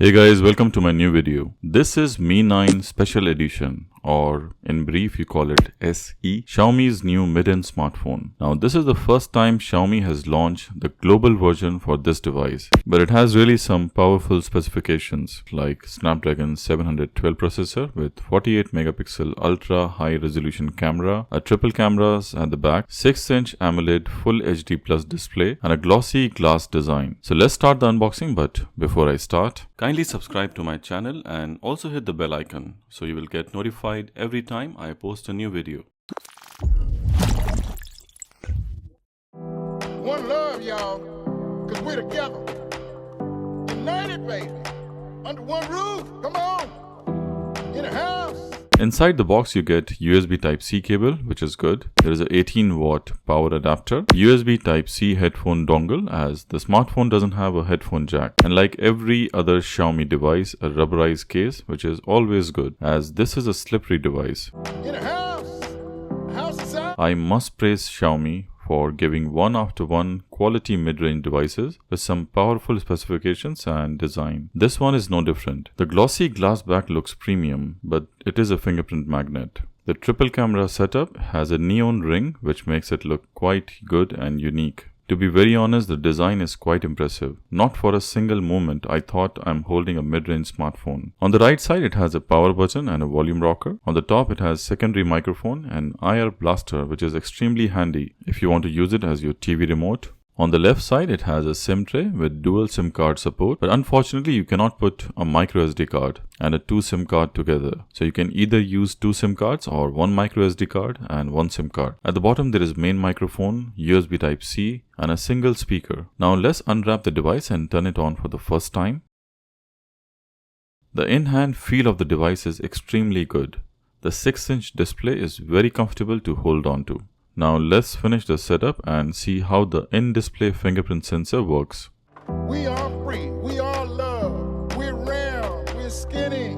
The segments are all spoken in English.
Hey guys, welcome to my new video. This is Mi 9 Special Edition, or in brief you call it SE, Xiaomi's new mid-end smartphone. Now this is the first time Xiaomi has launched the global version for this device, but it has really some powerful specifications like Snapdragon 712 processor with 48 megapixel ultra high resolution camera, a triple cameras at the back, 6-inch AMOLED Full HD Plus display, and a glossy glass design. So let's start the unboxing, but before I start, kindly subscribe to my channel and also hit the bell icon so you will get notified every time I post a new video. One love, y'all, cause we're together. United, baby. Under one roof, come on. In a house. Inside the box you get USB Type-C cable, which is good. There is a 18-watt power adapter, USB Type-C headphone dongle as the smartphone doesn't have a headphone jack. And like every other Xiaomi device, a rubberized case, which is always good as this is a slippery device. In a house inside. I must praise Xiaomi for giving one after one quality mid-range devices with some powerful specifications and design. This one is no different. The glossy glass back looks premium, but it is a fingerprint magnet. The triple camera setup has a neon ring which makes it look quite good and unique. To be very honest, the design is quite impressive. Not for a single moment I thought I'm holding a mid-range smartphone. On the right side it has a power button and a volume rocker. On the top it has secondary microphone and IR blaster, which is extremely handy if you want to use it as your TV remote. On the left side it has a SIM tray with dual SIM card support, but unfortunately you cannot put a micro SD card and a 2 SIM card together. So you can either use 2 SIM cards or 1 micro SD card and 1 SIM card. At the bottom there is main microphone, USB Type-C and a single speaker. Now let's unwrap the device and turn it on for the first time. The in-hand feel of the device is extremely good. The 6-inch display is very comfortable to hold on to. Now let's finish the setup and see how the in-display fingerprint sensor works. We are free, we are love, we're round, we're skinny,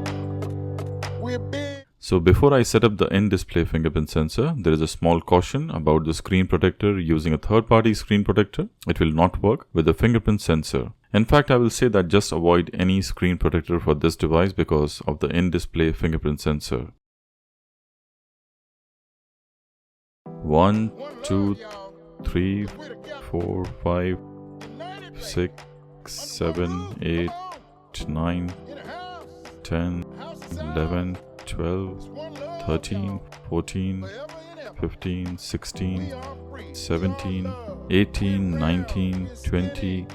we're big. So before I set up the in-display fingerprint sensor, there is a small caution about the screen protector. Using a third-party screen protector, it will not work with the fingerprint sensor. In fact, I will say that just avoid any screen protector for this device because of the in-display fingerprint sensor. 1, 2, 3, 4, 5, 6, 7, 8, 9, 10, 11, 12, 13, 14, 15, 16, 17, 18, 19, 20,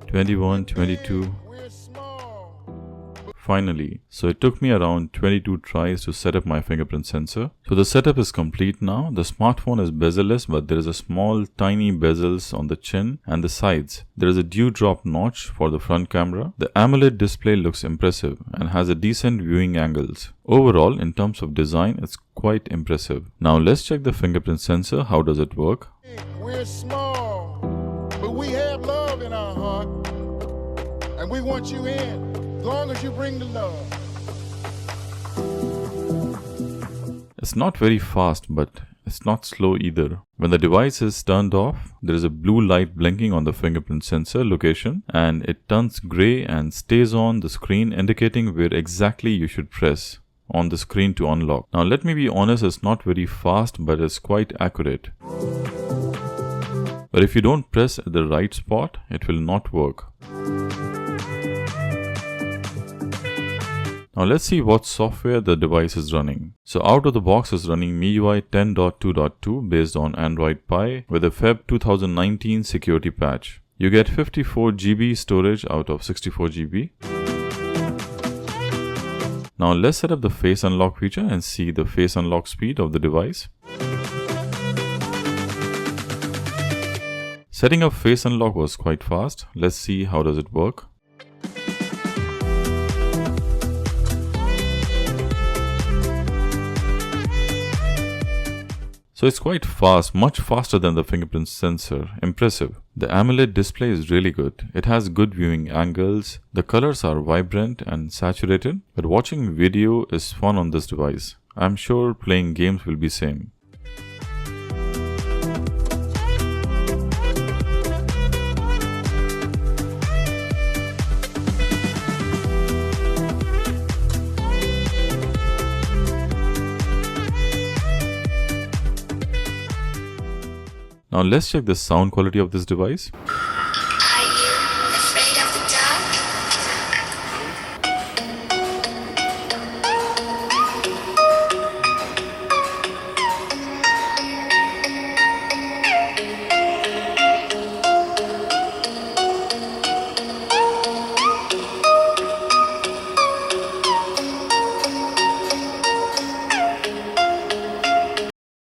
21, 22. Finally, so it took me around 22 tries to set up my fingerprint sensor. So the setup is complete now. The smartphone is bezel-less, but there is a small tiny bezels on the chin and the sides. There is a dewdrop notch for the front camera. The AMOLED display looks impressive and has a decent viewing angles. Overall, in terms of design, it's quite impressive. Now let's check the fingerprint sensor. How does it work? We're small, but we have love in our heart, and we want you in. As long as you bring the love. It's not very fast, but it's not slow either. When the device is turned off, there is a blue light blinking on the fingerprint sensor location and it turns gray and stays on the screen, indicating where exactly you should press on the screen to unlock. Now let me be honest, it's not very fast, but it's quite accurate. But if you don't press at the right spot, it will not work. Now let's see what software the device is running. So out of the box is running MIUI 10.2.2 based on Android Pie with a Feb 2019 security patch. You get 54 GB storage out of 64 GB. Now let's set up the face unlock feature and see the face unlock speed of the device. Setting up face unlock was quite fast. Let's see how does it work. So it's quite fast, much faster than the fingerprint sensor. Impressive. The AMOLED display is really good. It has good viewing angles. The colors are vibrant and saturated. But watching video is fun on this device. I'm sure playing games will be same. Now let's check the sound quality of this device. Are you afraid of the dark?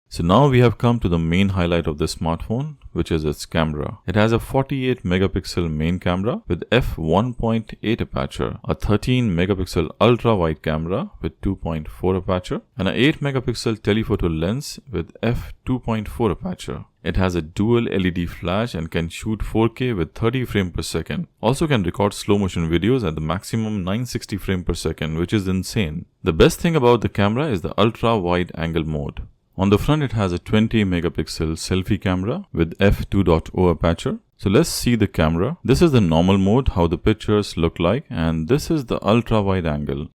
So now we have come to the main highlight of this smartphone, which is its camera. It has a 48 megapixel main camera with f1.8 aperture, a 13 megapixel ultra wide camera with 2.4 aperture, and an 8 megapixel telephoto lens with f2.4 aperture. It has a dual LED flash and can shoot 4K with 30 frames per second. Also can record slow motion videos at the maximum 960 frames per second, which is insane. The best thing about the camera is the ultra wide angle mode. On the front, it has a 20 megapixel selfie camera with f2.0 aperture. So let's see the camera. This is the normal mode, how the pictures look like, and this is the ultra wide angle.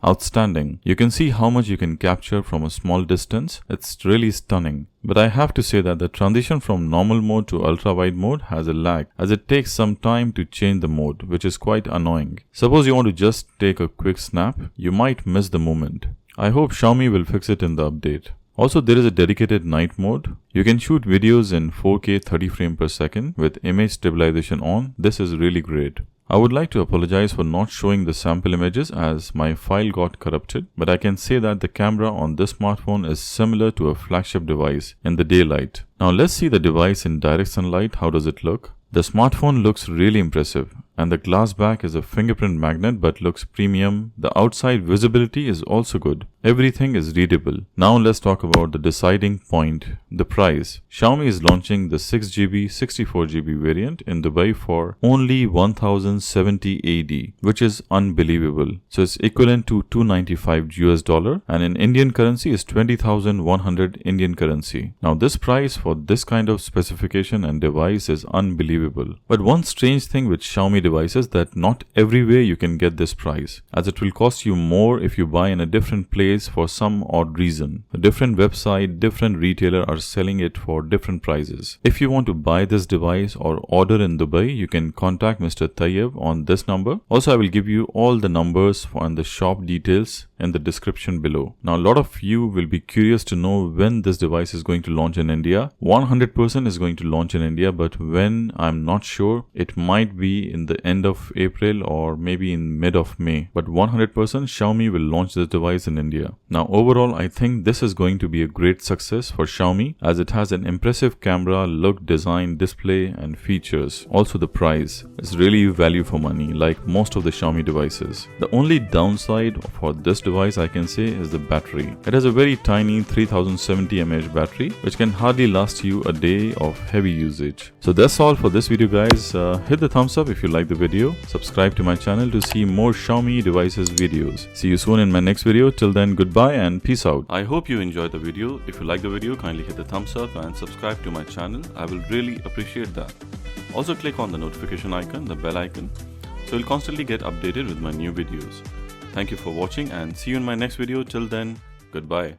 Outstanding. You can see how much you can capture from a small distance. It's really stunning. But I have to say that the transition from normal mode to ultra wide mode has a lag, as it takes some time to change the mode, which is quite annoying. Suppose you want to just take a quick snap, you might miss the moment. I hope Xiaomi will fix it in the update. Also, there is a dedicated night mode. You can shoot videos in 4K 30 frames per second with image stabilization on. This is really great. I would like to apologize for not showing the sample images as my file got corrupted, but I can say that the camera on this smartphone is similar to a flagship device in the daylight. Now let's see the device in direct sunlight. How does it look? The smartphone looks really impressive, and the glass back is a fingerprint magnet but looks premium. The outside visibility is also good. Everything is readable. Now let's talk about the deciding point, the price. Xiaomi is launching the 6GB, 64GB variant in Dubai for only 1070 AD, which is unbelievable. So it's equivalent to $295 US, and in Indian currency is 20,100 Indian currency. Now this price for this kind of specification and device is unbelievable. But one strange thing with Xiaomi devices that not everywhere you can get this price, as it will cost you more if you buy in a different place for some odd reason. A different website, different retailer are selling it for different prices. If you want to buy this device or order in Dubai, you can contact Mr. Tayeb on this number. Also, I will give you all the numbers and the shop details in the description below. Now, a lot of you will be curious to know when this device is going to launch in India. 100% is going to launch in India, but when, I'm not sure. It might be in the end of April or maybe in mid of May. But 100% Xiaomi will launch this device in India. Now, overall, I think this is going to be a great success for Xiaomi, as it has an impressive camera, look, design, display, and features. Also, the price is really value for money, like most of the Xiaomi devices. The only downside for this device I can say is the battery. It has a very tiny 3070 mAh battery, which can hardly last you a day of heavy usage. So that's all for this video, guys. Hit the thumbs up if you like the video. Subscribe to my channel to see more Xiaomi devices videos. See you soon in my next video. Till then, goodbye and peace out. I hope you enjoyed the video. If you like the video, kindly hit the thumbs up and subscribe to my channel. I will really appreciate that. Also click on the notification icon, the bell icon, so you'll constantly get updated with my new videos. Thank you for watching and see you in my next video. Till then, goodbye.